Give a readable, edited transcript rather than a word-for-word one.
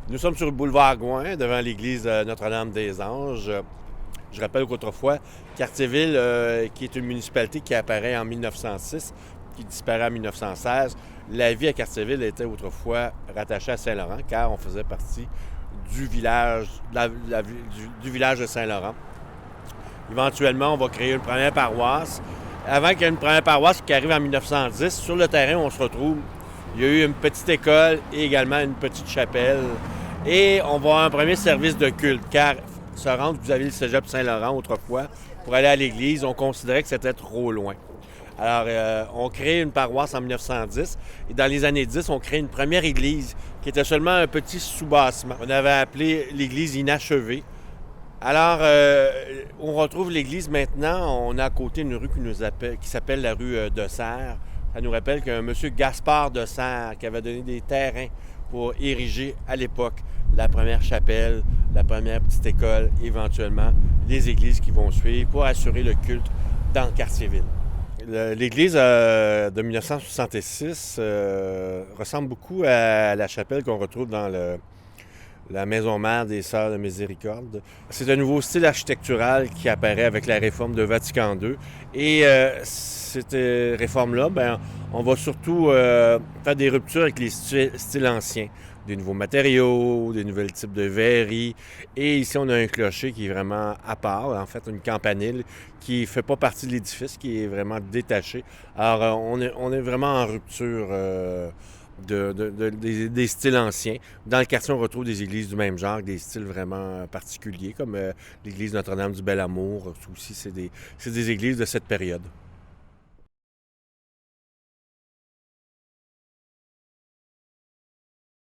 Nous sommes sur le boulevard Gouin, devant l'église Notre-Dame-des-Anges. Je rappelle qu'autrefois, Cartierville, qui est une municipalité qui apparaît en 1906, qui disparaît en 1916, la vie à Cartierville était autrefois rattachée à Saint-Laurent, car on faisait partie du village, du village de Saint-Laurent. Éventuellement, on va créer une première paroisse. Avant qu'il y ait une première paroisse qui arrive en 1910, sur le terrain où on se retrouve, il y a eu une petite école et également une petite chapelle. Et on va avoir un premier service de culte, car se rendre, vous avez le cégep Saint-Laurent autrefois, pour aller à l'église, on considérait que c'était trop loin. Alors, on crée une paroisse en 1910 et dans les années 10, on crée une première église qui était seulement un petit soubassement. On avait appelé l'église inachevée. Alors, on retrouve l'église maintenant. On a à côté une rue qui s'appelle la rue de Serres. Ça nous rappelle qu'un monsieur Gaspard de Serres qui avait donné des terrains pour ériger à l'époque la première chapelle, la première petite école, éventuellement les églises qui vont suivre pour assurer le culte dans Cartierville. L'église de 1966 ressemble beaucoup à la chapelle qu'on retrouve dans la maison mère des Sœurs de Miséricorde. C'est un nouveau style architectural qui apparaît avec la réforme de Vatican II. Et cette réforme-là, on va surtout faire des ruptures avec les styles anciens. Des nouveaux matériaux, des nouveaux types de verreries. Et ici, on a un clocher qui est vraiment à part, en fait, une campanile qui ne fait pas partie de l'édifice, qui est vraiment détaché. Alors, on est vraiment en rupture des styles anciens. Dans le quartier, on retrouve des églises du même genre, des styles vraiment particuliers, comme l'église Notre-Dame du Bel Amour. Aussi, c'est des églises de cette période.